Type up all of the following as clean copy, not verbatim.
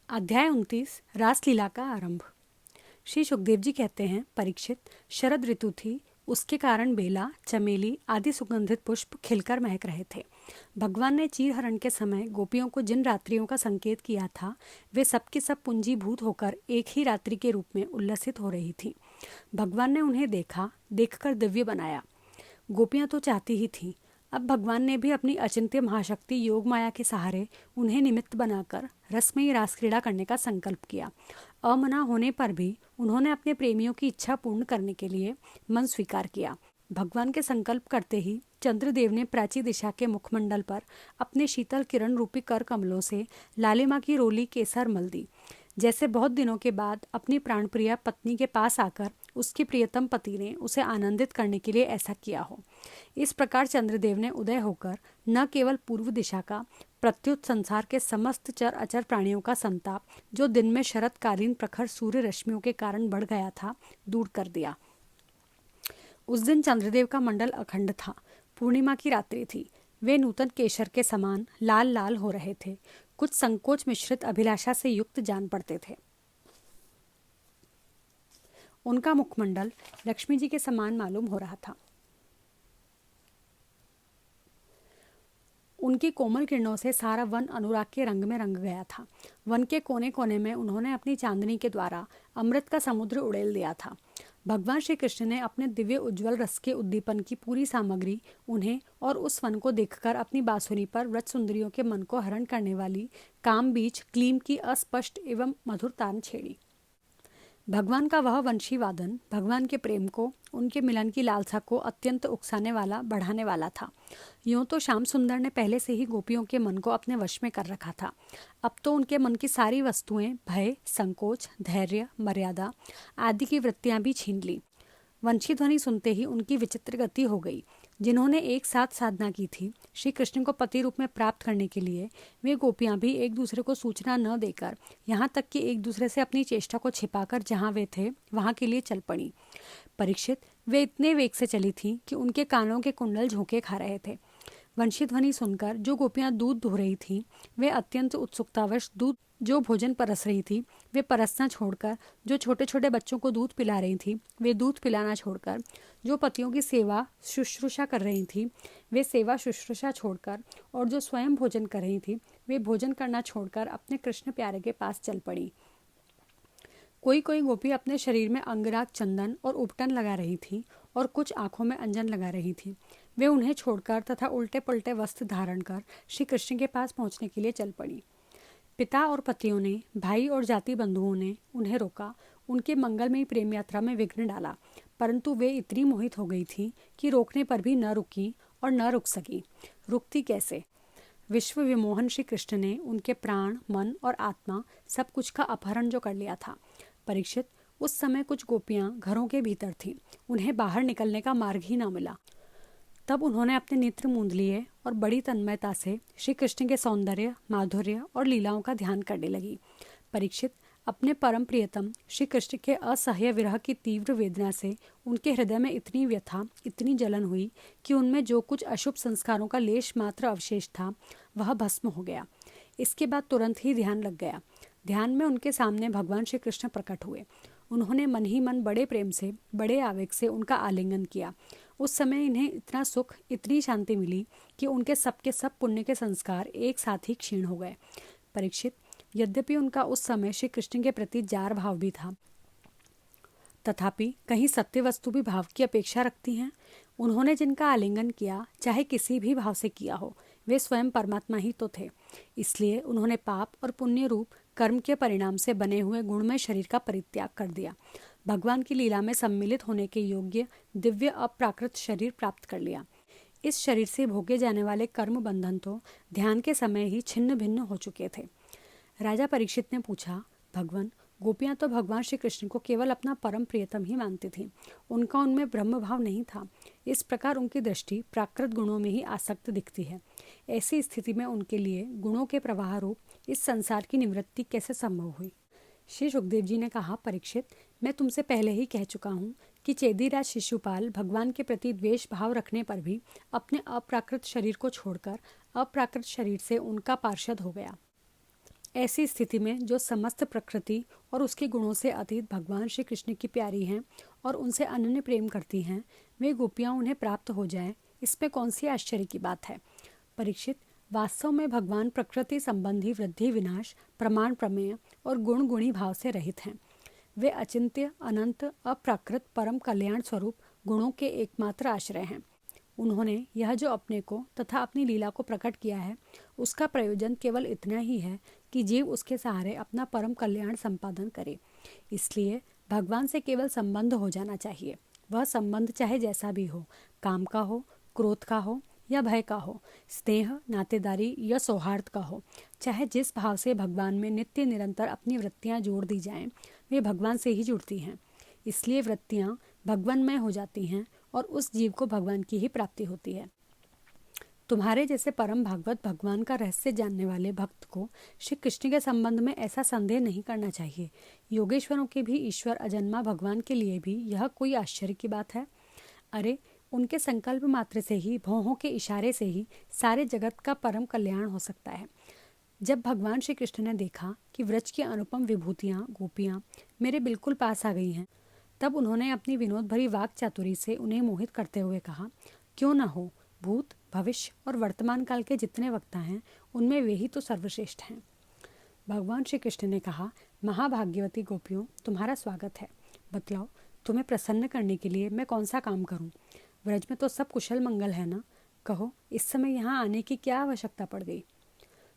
अध्याय 29 रासलीला का आरंभ। श्री सुखदेव जी कहते हैं, परीक्षित, शरद ऋतु थी। उसके कारण बेला, चमेली आदि सुगंधित पुष्प खिलकर महक रहे थे। भगवान ने चीरहरण के समय गोपियों को जिन रात्रियों का संकेत किया था, वे सबकी सब पुंजीभूत होकर एक ही रात्रि के रूप में उल्लसित हो रही थी। भगवान ने उन्हें देखा, देखकर दिव्य बनाया। गोपियां तो चाहती ही थीं। अब भगवान ने भी अपनी अचिंत्य महाशक्ति योग माया के सहारे उन्हें निमित्त बनाकर रसमयी रास क्रीड़ा करने का संकल्प किया। अमना होने पर भी उन्होंने अपने प्रेमियों की इच्छा पूर्ण करने के लिए मन स्वीकार किया। भगवान के संकल्प करते ही चंद्रदेव ने प्राची दिशा के मुखमंडल पर अपने शीतल किरण रूपी कर कमलों से लालिमा की रोली केसर मल दी, जैसे बहुत दिनों के बाद अपनी प्राणप्रिया पत्नी के पास आकर उसके प्रियतम पति ने उसे आनंदित करने के लिए ऐसा किया हो। इस प्रकार चंद्रदेव ने उदय होकर न केवल पूर्व दिशा का, प्रत्युत संसार के समस्त चर अचर प्राणियों का संताप, जो दिन में शरतकालीन प्रखर सूर्य रश्मियों के कारण बढ़ गया था, दूर कर दिया। उस दिन चंद्रदेव का मंडल अखंड था। पूर्णिमा की रात्रि थी। वे नूतन केशर के समान लाल लाल हो रहे थे। कुछ संकोच मिश्रित अभिलाषा से युक्त जान पड़ते थे। उनका मुखमंडल लक्ष्मी जी के समान मालूम हो रहा था। उनकी कोमल किरणों से सारा वन अनुराग के रंग में रंग गया था। वन के कोने कोने में उन्होंने अपनी चांदनी के द्वारा अमृत का समुद्र उड़ेल दिया था। भगवान श्री कृष्ण ने अपने दिव्य उज्ज्वल रस के उद्दीपन की पूरी सामग्री उन्हें और उस वन को देखकर अपनी बांसुरी पर व्रत सुंदरियों के मन को हरण करने वाली काम बीच क्लीम की अस्पष्ट एवं मधुर तान छेड़ी। भगवान का वह वंशी वादन भगवान के प्रेम को, उनके मिलन की लालसा को अत्यंत उकसाने वाला, बढ़ाने वाला था। यूं तो श्याम सुंदर ने पहले से ही गोपियों के मन को अपने वश में कर रखा था। अब तो उनके मन की सारी वस्तुएं भय, संकोच, धैर्य, मर्यादा आदि की वृत्तियां भी छीन ली। वंशी ध्वनि सुनते ही उनकी विचित्र गति हो गई। जिन्होंने एक साथ साधना की थी श्री कृष्ण को पति रूप में प्राप्त करने के लिए, वे गोपियां भी एक दूसरे को सूचना न देकर, यहाँ तक कि एक दूसरे से अपनी चेष्टा को छिपाकर जहाँ वे थे वहाँ के लिए चल पड़ी। परीक्षित, वे इतने वेग से चली थीं कि उनके कानों के कुंडल झोंके खा रहे थे। वंशी ध्वनि सुनकर जो गोपियां दूध धो रही थीं, वे अत्यंत उत्सुकतावश दूध जो भोजन परस रही थी वे परसना छोड़कर, जो छोटे छोटे बच्चों को दूध पिला रही थी वे दूध पिलाना छोड़कर, जो पतियों की सेवा शुश्रूषा कर रही थी वे सेवा शुश्रूषा छोड़कर, और जो स्वयं भोजन कर रही थी वे भोजन करना छोड़कर अपने कृष्ण प्यारे के पास चल पड़ी। कोई कोई गोपी अपने शरीर में अंगराग, चंदन और उपटन लगा रही थी और कुछ आंखों में अंजन लगा रही थी। वे उन्हें छोड़कर तथा उल्टे पुल्टे वस्त्र धारण कर श्री कृष्ण के पास पहुंचने के लिए चल पड़ी। पिता और पतियों ने, भाई और जाति बंधुओं ने उन्हें रोका, उनके मंगलमयी प्रेम यात्रा में विघ्न डाला, परंतु वे इतनी मोहित हो गई थी कि रोकने पर भी न रुकी और न रुक सकी। रुकती कैसे? विश्व विमोहन श्री कृष्ण ने उनके प्राण, मन और आत्मा सब कुछ का अपहरण जो कर लिया था। परीक्षित, उस समय कुछ गोपियां घरों के भीतर थीं। उन्हें बाहर निकलने का मार्ग ही न मिला। तब उन्होंने अपने नेत्र मूंद लिए और बड़ी तन्मयता से श्री कृष्ण के सौंदर्य, माधुर्य और लीलाओं का ध्यान करने लगी। परीक्षित, अपने परम प्रियतम श्री कृष्ण के असह्य विरह की तीव्र वेदना से उनके हृदय में इतनी व्यथा, इतनी जलन हुई कि उनमें जो कुछ अशुभ संस्कारों का लेश मात्र अवशेष था वह भस्म हो गया। इसके बाद तुरंत ही ध्यान लग गया। ध्यान में उनके सामने भगवान श्री कृष्ण प्रकट हुए। उन्होंने मन ही मन बड़े प्रेम से, बड़े आवेग से उनका आलिंगन किया। उस समय इन्हें इतना सुख, इतनी शांति मिली कि उनके सबके सब पुण्य के संस्कार एक साथ ही क्षीण हो गए। परीक्षित, यद्यपि उनका उस समय श्री कृष्ण के प्रति जार भाव भी था, तथापि कहीं सत्य वस्तु भी भाव की अपेक्षा रखती हैं। उन्होंने जिनका आलिंगन किया, चाहे किसी भी भाव से किया हो, वे स्वयं परमात्मा ही तो थे। इसलिए उन्होंने पाप और पुण्य रूप कर्म के परिणाम से बने हुए गुणमय शरीर का परित्याग कर दिया। भगवान की लीला में सम्मिलित होने के योग्य दिव्य अप्राकृत शरीर प्राप्त कर लिया। इस शरीर से भोगे जाने वाले कर्म बंधन तो ध्यान के समय ही छिन्न भिन्न हो चुके थे। राजा परीक्षित ने पूछा, भगवान, गोपियां तो भगवान श्री कृष्ण को केवल अपना परम प्रियतम ही मानती थीं। उनका उनमें ब्रह्म भाव नहीं था। इस प्रकार उनकी दृष्टि प्राकृत गुणों में ही आसक्त दिखती है। ऐसी स्थिति में उनके लिए गुणों के प्रवाह रूप इस संसार की निवृत्ति कैसे संभव हुई? श्री सुखदेव जी ने कहा, परीक्षित, मैं तुमसे पहले ही कह चुका हूँ कि चेदीराज शिशुपाल भगवान के प्रति द्वेष भाव रखने पर भी अपने अप्राकृत शरीर को छोड़कर अप्राकृत शरीर से उनका पार्षद हो गया। ऐसी स्थिति में जो समस्त प्रकृति और उसके गुणों से अतीत भगवान श्री कृष्ण की प्यारी हैं और उनसे अनन्य प्रेम करती हैं, वे गोपियाँ उन्हें प्राप्त हो जाएं, इसमें कौन सी आश्चर्य की बात है। परीक्षित, वास्तव में भगवान प्रकृति संबंधी वृद्धि विनाश, प्रमाण प्रमेय और गुण गुणी भाव से रहित हैं। वे अचिंत्य, अनंत, अप्राकृत, परम कल्याण स्वरूप गुणों के एकमात्र आश्रय हैं। उन्होंने यह जो अपने को तथा अपनी लीला को प्रकट किया है, उसका प्रयोजन केवल इतना ही है कि जीव उसके सहारे अपना परम कल्याण संपादन करे। इसलिए भगवान से केवल संबंध हो जाना चाहिए। वह संबंध चाहे जैसा भी हो, काम का हो, क्रोध का हो या भय का हो, स्नेह, नातेदारी या सौहार्द का हो, चाहे जिस भाव से भगवान में नित्य निरंतर अपनी वृत्तियां जोड़ दी जाएं, वे भगवान से ही जुड़ती हैं। इसलिए वृत्तियां भगवानमय हो जाती हैं और उस जीव को भगवान की ही प्राप्ति होती है। तुम्हारे जैसे परम भागवत भगवान का रहस्य जानने वाले भक्त को श्री कृष्ण के संबंध में ऐसा संदेह नहीं करना चाहिए। योगेश्वरों के भी ईश्वर अजन्मा भगवान के लिए भी यह कोई आश्चर्य की बात है? अरे, उनके संकल्प मात्र से ही, भौहों के इशारे से ही सारे जगत का परम कल्याण हो सकता है। जब भगवान श्री कृष्ण ने देखा कि व्रज की अनुपम विभूतियाँ, गोपियाँ मेरे बिल्कुल पास आ गई हैं, तब उन्होंने अपनी विनोद भरी वाक चातुरी से उन्हें मोहित करते हुए कहा, क्यों न हो, भूत, भविष्य और वर्तमान काल के जितने वक्ता हैं, उनमें वे ही तो सर्वश्रेष्ठ हैं। भगवान श्री कृष्ण ने कहा, महाभाग्यवती गोपियों, तुम्हारा स्वागत है। बतलाओ, तुम्हें प्रसन्न करने के लिए मैं कौन सा काम करूं? व्रज में तो सब कुशल मंगल है ना? कहो, इस समय यहाँ आने की क्या आवश्यकता पड़ गई?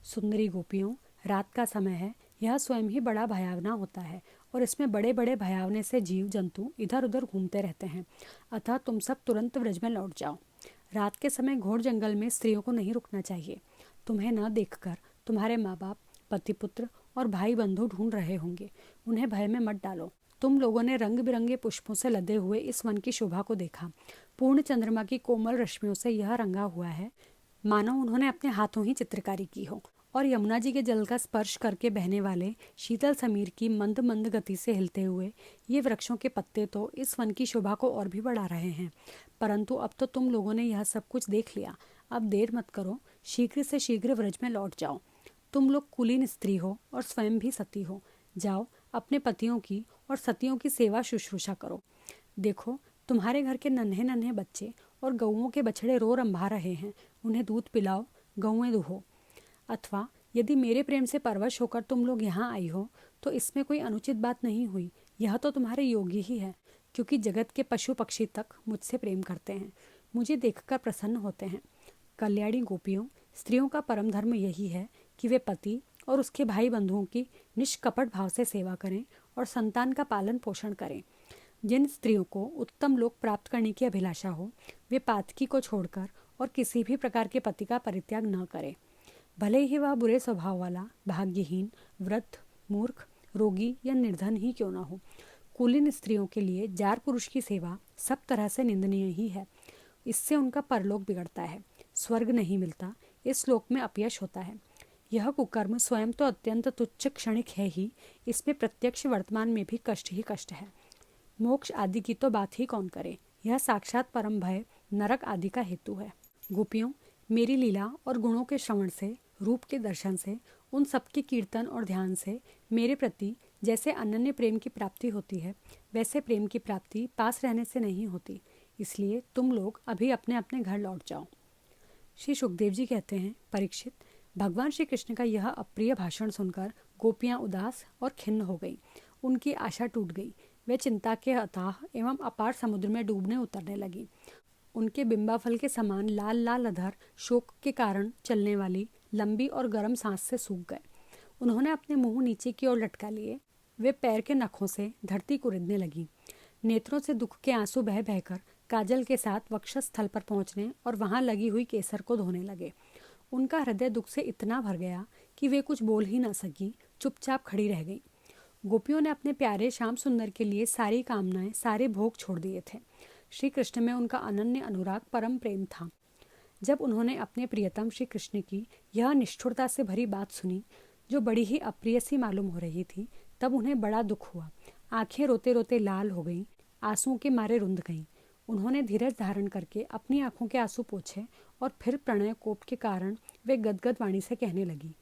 सुंदरी गोपियों, रात का समय है, यह स्वयं ही बड़ा भयावना होता है और इसमें बड़े बड़े भयावने से जीव जंतु इधर उधर घूमते रहते हैं। अतः तुम सब तुरंत व्रज में लौट जाओ। रात के समय घोर जंगल में स्त्रियों को नहीं रुकना चाहिए। तुम्हें न देखकर तुम्हारे माँ बाप, पति पुत्र और भाई बंधु ढूंढ रहे होंगे। उन्हें भय में मत डालो। तुम लोगों ने रंग बिरंगे पुष्पों से लदे हुए इस वन की शोभा को देखा। पूर्ण चंद्रमा की कोमल रश्मियों से यह रंगा हुआ है मानो उन्होंने अपने हाथों ही चित्रकारी की हो। और यमुना जी के जल का स्पर्श करके बहने वाले शीतल समीर की मंद मंद गति से हिलते हुए ये वृक्षों के पत्ते तो इस वन की शोभा को और भी बढ़ा रहे हैं। परंतु अब तो तुम लोगों ने यह सब कुछ देख लिया। अब देर मत करो, शीघ्र से शीघ्र व्रज में लौट जाओ। तुम लोग कुलीन स्त्री हो और स्वयं भी सती हो। जाओ, अपने पतियों की और सतियों की सेवा शुश्रूषा करो। देखो, तुम्हारे घर के नन्हे नन्हे बच्चे और गऊओं के बछड़े रो रंभा रहे हैं। उन्हें दूध पिलाओ, गऊएं दुहो। अथवा यदि मेरे प्रेम से परवश होकर तुम लोग यहाँ आई हो तो इसमें कोई अनुचित बात नहीं हुई। यह तो तुम्हारे योगी ही है, क्योंकि जगत के पशु पक्षी तक मुझसे प्रेम करते हैं, मुझे देखकर प्रसन्न होते हैं। कल्याणी गोपियों, स्त्रियों का परम धर्म यही है कि वे पति और उसके भाई बंधुओं की निष्कपट भाव से सेवा करें और संतान का पालन पोषण करें। जिन स्त्रियों को उत्तम लोक प्राप्त करने की अभिलाषा हो, वे पातकी को छोड़कर और किसी भी प्रकार के पति का परित्याग न करें। भले ही वह बुरे स्वभाव वाला, भाग्यहीन, वृद्ध, मूर्ख, रोगी या निर्धन ही क्यों न हो। कुलीन स्त्रियों के लिए जार पुरुष की सेवा सब तरह से निंदनीय ही है। इससे उनका परलोक बिगड़ता है, स्वर्ग नहीं मिलता, इस लोक में अपयश होता है। यह कुकर्म स्वयं तो अत्यंत तुच्छ क्षणिक है ही, इसमें प्रत्यक्ष वर्तमान में भी कष्ट ही कष्ट है। मोक्ष आदि की तो बात ही कौन करे। यह साक्षात परम भय, नरक आदि का हेतु है। गोपियों, मेरी लीला और गुणों के श्रवण से, रूप के दर्शन से, उन सबके कीर्तन और ध्यान से मेरे प्रति जैसे अनन्य प्रेम की प्राप्ति होती है, वैसे प्रेम की प्राप्ति पास रहने से नहीं होती। इसलिए तुम लोग अभी अपने अपने घर लौट जाओ। श्री सुखदेव जी कहते हैं, परीक्षित, भगवान श्री कृष्ण का यह अप्रिय भाषण सुनकर गोपियाँ उदास और खिन्न हो गई। उनकी आशा टूट गई। वे चिंता के अथाह एवं अपार समुद्र में डूबने उतरने लगी। उनके बिंबाफल के समान लाल लाल अधर शोक के कारण चलने वाली लंबी और गर्म सांस से सूख गए। उन्होंने अपने मुंह नीचे की ओर लटका लिए। वे पैर के नखों से धरती कुरेदने लगी। नेत्रों से दुख के आंसू बह बहकर काजल के साथ वक्षस्थल पर पहुंचने और वहां लगी हुई केसर को धोने लगे। उनका हृदय दुख से इतना भर गया कि वे कुछ बोल ही न सकी, चुपचाप खड़ी रह गई। गोपियों ने अपने प्यारे श्याम सुंदर के लिए सारी कामनाएं, सारे भोग छोड़ दिए थे। श्री कृष्ण में उनका अनन्य अनुराग, परम प्रेम था। जब उन्होंने अपने प्रियतम श्री कृष्ण की यह निष्ठुरता से भरी बात सुनी, जो बड़ी ही अप्रिय सी मालूम हो रही थी, तब उन्हें बड़ा दुख हुआ। आंखें रोते रोते लाल हो गईं, आंसुओं के मारे रुंध गईं। उन्होंने धीरज धारण करके अपनी आंखों के आंसू पोंछे और फिर प्रणय कोप के कारण वे गदगद वाणी से कहने लगी,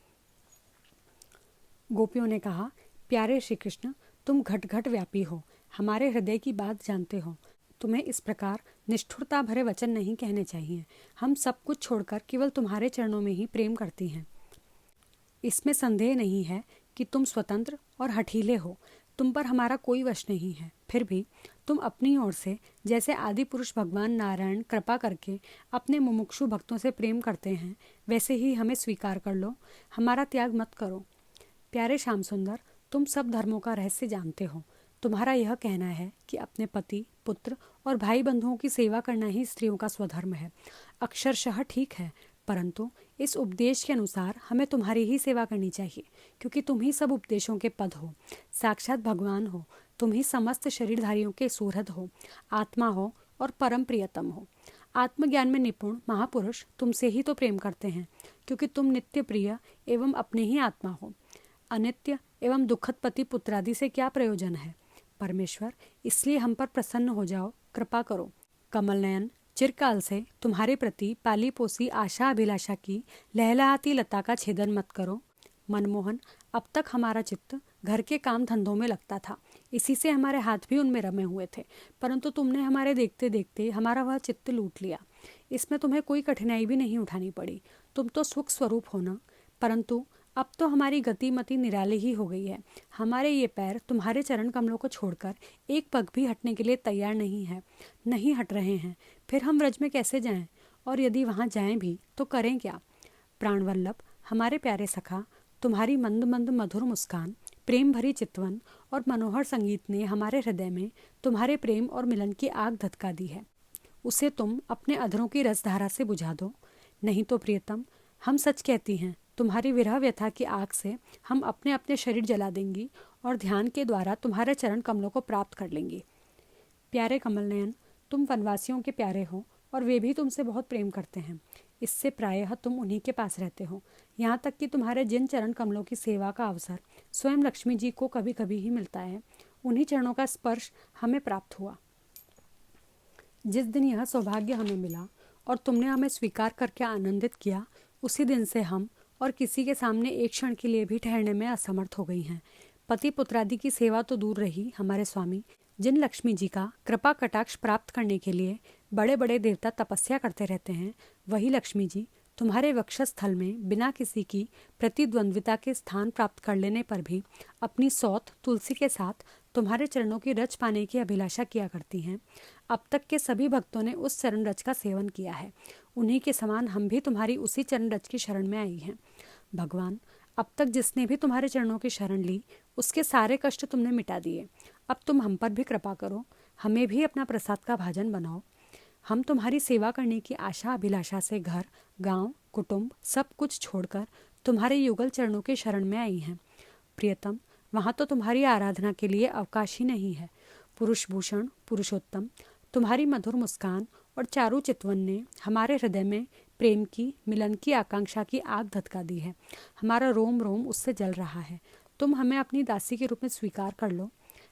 गोपियों ने कहा, प्यारे श्री कृष्ण, तुम घट घट व्यापी हो, हमारे हृदय की बात जानते हो। तुम्हें इस प्रकार निष्ठुरता भरे वचन नहीं कहने चाहिए। हम सब कुछ छोड़कर केवल तुम्हारे चरणों में ही प्रेम करती हैं। इसमें संदेह नहीं है कि तुम स्वतंत्र और हठीले हो, तुम पर हमारा कोई वश नहीं है। फिर भी तुम अपनी ओर से जैसे आदि पुरुष भगवान नारायण कृपा करके अपने मुमुक्षु भक्तों से प्रेम करते हैं, वैसे ही हमें स्वीकार कर लो, हमारा त्याग मत करो। प्यारे श्याम सुंदर, तुम सब धर्मों का रहस्य जानते हो। तुम्हारा यह कहना है कि अपने पति, पुत्र और भाई बंधुओं की सेवा करना ही स्त्रियों का स्वधर्म है। अक्षरशः ठीक है, परंतु इस उपदेश के अनुसार हमें तुम्हारी ही सेवा करनी चाहिए, क्योंकि तुम ही सब उपदेशों के पद हो, साक्षात भगवान हो, तुम ही समस्त शरीरधारियों के सुहृद हो, आत्मा हो और परम प्रियतम हो। आत्मज्ञान में निपुण महापुरुष तुमसे ही तो प्रेम करते हैं, क्योंकि तुम नित्य प्रिय एवं अपने ही आत्मा हो। अनित्य एवं दुखद पति पुत्रादि से क्या प्रयोजन है? परमेश्वर, इसलिए हम पर प्रसन्न हो जाओ, कृपा करो। कमल नयन, चिरकाल से तुम्हारे प्रति पाली पोसी आशा अभिलाषा की लहलहाती लता का छेदन मत करो। मनमोहन, अब तक हमारा चित्त घर के काम धंधों में लगता था, इसी से हमारे हाथ भी उनमें रमे हुए थे, परंतु तुमने हमारे देखते देखते हमारा वह चित्त लूट लिया। इसमें तुम्हें कोई कठिनाई भी नहीं उठानी पड़ी। तुम तो सुख स्वरूप हो ना, परंतु अब तो हमारी गतिमति निराली ही हो गई है। हमारे ये पैर तुम्हारे चरण कमलों को छोड़कर एक पग भी हटने के लिए तैयार नहीं हट रहे हैं। फिर हम व्रज में कैसे जाएं? और यदि वहाँ जाएं भी तो करें क्या? प्राणवल्लभ, हमारे प्यारे सखा, तुम्हारी मंद मंद मधुर मुस्कान, प्रेम भरी चितवन और मनोहर संगीत ने हमारे हृदय में तुम्हारे प्रेम और मिलन की आग धधका दी है। उसे तुम अपने अधरों की रसधारा से बुझा दो। नहीं तो प्रियतम, हम सच कहती हैं, तुम्हारी विरह व्यथा की आग से हम अपने अपने शरीर जला देंगी और ध्यान के द्वारा तुम्हारे चरण कमलों को प्राप्त कर लेंगी। प्यारे कमल नयन, तुम वनवासियों के प्यारे हो और वे भी तुमसे बहुत प्रेम करते हैं। इससे प्रायः तुम उन्हीं के पास रहते हो। यहाँ तक कि तुम्हारे जिन चरण कमलों की सेवा का अवसर स्वयं लक्ष्मी जी को कभी कभी ही मिलता है, उन्हीं चरणों का स्पर्श हमें प्राप्त हुआ। जिस दिन यह सौभाग्य हमें मिला और तुमने हमें स्वीकार करके आनंदित किया, उसी दिन से हम और किसी के सामने एक क्षण के लिए भी ठहरने में असमर्थ हो गई हैं। पति पुत्रादि की सेवा तो दूर रही, हमारे स्वामी, जिन लक्ष्मी जी का कृपा कटाक्ष प्राप्त करने के लिए बड़े बड़े देवता तपस्या करते रहते हैं, वही लक्ष्मी जी तुम्हारे वक्षस्थल में बिना किसी की प्रतिद्वंद्विता के स्थान प्राप्त कर लेने पर भी अपनी सौत तुलसी के साथ तुम्हारे चरणों की रच पाने की अभिलाषा किया करती हैं। अब तक के सभी भक्तों ने उस चरण रच का सेवन किया है। उन्हीं के समान हम भी तुम्हारी उसी चरण रच की शरण में आई हैं। भगवान, अब तक जिसने भी तुम्हारे चरणों की शरण ली, उसके सारे कष्ट तुमने मिटा दिए। अब तुम हम पर भी कृपा करो, हमें भी अपना प्रसाद का भाजन बनाओ। हम तुम्हारी सेवा करने की आशा अभिलाषा से घर, गांव, कुटुंब सब कुछ छोड़कर तुम्हारे युगल चरणों के शरण में आई हैं। प्रियतम, वहाँ तो तुम्हारी आराधना के लिए अवकाश ही नहीं है। पुरुष भूषण पुरुषोत्तम, तुम्हारी मधुर मुस्कान और चारु चितवन ने हमारे हृदय में प्रेम की, मिलन की आकांक्षा की आग धधका दी है। हमारा रोम रोम उससे जल रहा है। तुम हमें अपनी दासी के रूप में स्वीकार कर लो,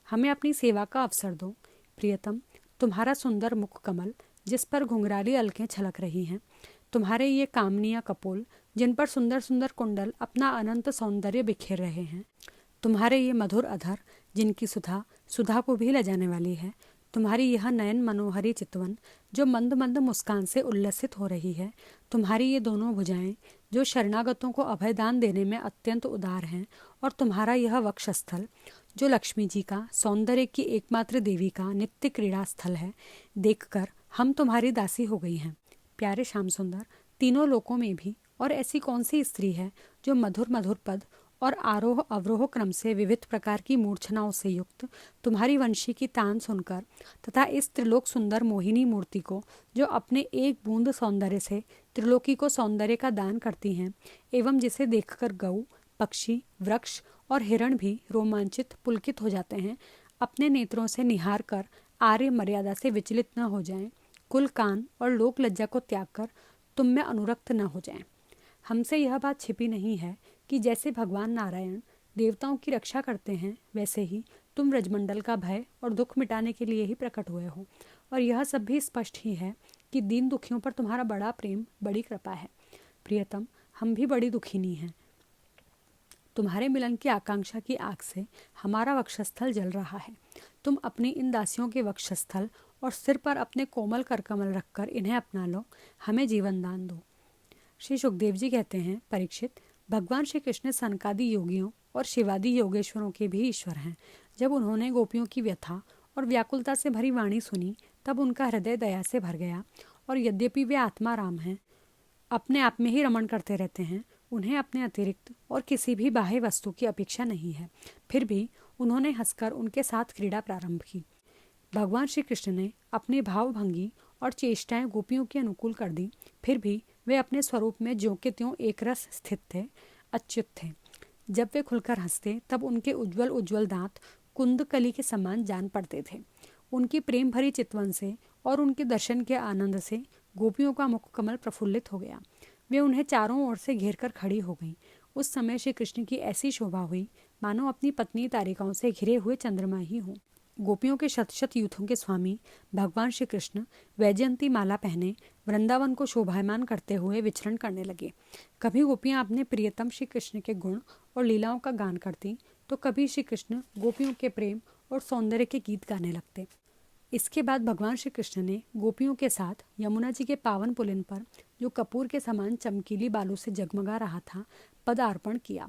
हमें अपनी सेवा का अवसर दो। प्रियतम, तुम्हारा सुंदर मुख कमल जिस पर घुंघराली अलकें छलक रही हैं, तुम्हारे ये कामनिया कपोल जिन पर सुंदर सुंदर कुंडल अपना अनंत सौंदर्य बिखेर रहे हैं, तुम्हारे ये मधुर अधर जिनकी सुधा सुधा को भी ले जाने वाली है, तुम्हारी यह नयन मनोहरी चितवन जो मंद मंद मुस्कान से उल्लसित हो रही है, तुम्हारी ये दोनों भुजाएं जो शरणागतों को अभयदान देने में अत्यंत उदार हैं, और तुम्हारा यह वक्षस्थल जो लक्ष्मी जी का सौंदर्य की एकमात्र देवी का नित्य क्रीड़ा स्थल है, देखकर हम तुम्हारी दासी हो गई हैं। प्यारे श्याम सुंदर, तीनों लोकों में भी और ऐसी कौन सी स्त्री है जो मधुर मधुर पद और आरोह अवरोह क्रम से विविध प्रकार की मूर्छनाओं से युक्त तुम्हारी वंशी की तान सुनकर तथा इस त्रिलोक सुंदर मोहिनी मूर्ति को जो अपने एक बूंद सौंदर्य से त्रिलोकी को सौंदर्य का दान करती हैं, एवं जिसे देखकर गऊ, पक्षी, वृक्ष और हिरण भी रोमांचित पुलकित हो जाते हैं, अपने नेत्रों से निहार कर आर्य मर्यादा से विचलित न हो जाएं, कुल कान और लोक लज्जा को त्याग कर तुम में अनुरक्त न हो जाएं। हमसे यह बात छिपी नहीं है कि जैसे भगवान नारायण देवताओं की रक्षा करते हैं, वैसे ही तुम ब्रजमंडल का भय और दुख मिटाने के लिए ही प्रकट हुए हो, और यह सब भी स्पष्ट ही है कि दीन दुखियों पर तुम्हारा बड़ा प्रेम, बड़ी कृपा है। प्रियतम, हम भी बड़ी दुखिनी हैं। तुम्हारे मिलन की आकांक्षा की आग से हमारा वक्षस्थल जल रहा है। तुम अपनी इन दासियों के वक्षस्थल और सिर पर अपने कोमल करकमल रखकर इन्हें अपना लो, हमें जीवन दान दो। श्री सुखदेव जी कहते हैं, परीक्षित, भगवान श्री कृष्ण सनकादि योगियों और शिवादि योगेश्वरों के भी ईश्वर हैं। जब उन्होंने गोपियों की व्यथा और व्याकुलता से भरी वाणी सुनी, तब उनका हृदय दया से भर गया, और यद्यपि वे आत्मा राम हैं, अपने आप में ही रमण करते रहते हैं, उन्हें अपने अतिरिक्त और किसी भी बाह्य वस्तु की अपेक्षा नहीं है, फिर भी उन्होंने हंसकर उनके साथ क्रीड़ा प्रारंभ की। भगवान श्री कृष्ण ने अपनी भावभंगी और चेष्टाएं गोपियों के अनुकूल कर दी, फिर भी वे अपने स्वरूप में ज्यों के त्यों एक रस स्थित थे, अच्युत थे। जब वे खुलकर हंसते, तब उनके उज्ज्वल उज्ज्वल दांत कुंदकली के समान जान पड़ते थे। उनकी प्रेम भरी चितवन से और उनके दर्शन के आनंद से गोपियों का मुख कमल प्रफुल्लित हो गया। वे उन्हें चारों ओर से घेर कर खड़ी हो गईं। उस समय श्री कृष्ण की ऐसी शोभा हुई मानो अपनी पत्नी तारिकाओं से घिरे हुए चंद्रमा ही हों। गोपियों के शत शत यूथों के स्वामी भगवान श्री कृष्ण वैजयंती माला पहने वृंदावन को शोभायमान करते हुए विचरण करने लगे। कभी गोपियां अपने प्रियतम श्री कृष्ण के गुण और लीलाओं का गान करती, तो कभी श्री कृष्ण गोपियों के प्रेम और सौंदर्य के गीत गाने लगते। इसके बाद भगवान श्री कृष्ण ने गोपियों के साथ यमुना जी के पावन पुलिन पर, जो कपूर के समान चमकीली बालू से जगमगा रहा था, पदार्पण किया।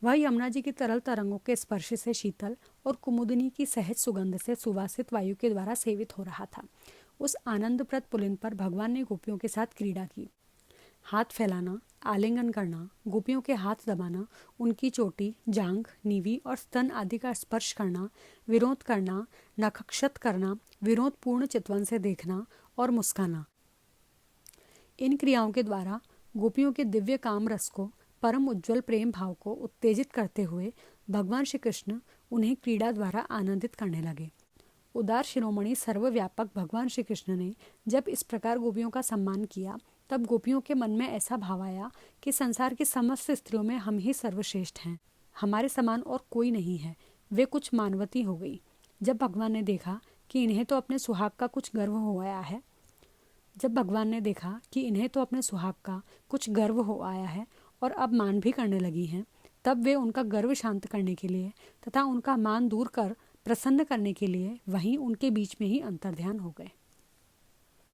वह यमुना जी की तरल तरंगों के स्पर्श से शीतल और कुमुदिनी की सहज सुगंध से सुवासित वायु के द्वारा सेवित हो रहा था। उस आनंदप्रद पुलिन पर भगवान ने गोपियों के साथ क्रीड़ा की। हाथ फैलाना, आलिंगन करना, गोपियों के हाथ दबाना, उनकी चोटी, जांघ, नीवी और स्तन आदि का स्पर्श करना, विरोध करना, नखक्षत करना, विरोधपूर्ण चितवन से देखना और मुस्काना, इन क्रियाओं के द्वारा गोपियों के दिव्य काम रस को, परम उज्ज्वल प्रेम भाव को उत्तेजित करते हुए भगवान श्री कृष्ण उन्हें क्रीड़ा द्वारा आनंदित करने लगे। उदार शिरोमणि सर्वव्यापक भगवान श्री कृष्ण ने जब इस प्रकार गोपियों का सम्मान किया, तब गोपियों के मन में ऐसा भाव आया कि संसार की समस्त स्त्रियों में हम ही सर्वश्रेष्ठ हैं, हमारे समान और कोई नहीं है। वे कुछ मानवती हो गई। जब भगवान ने देखा कि इन्हें तो अपने सुहाग का कुछ गर्व हो आया है और अब मान भी करने लगी हैं, तब वे उनका गर्व शांत करने के लिए तथा उनका मान दूर कर प्रसन्न करने के लिए वहीं उनके बीच में ही अंतर्ध्यान हो गए।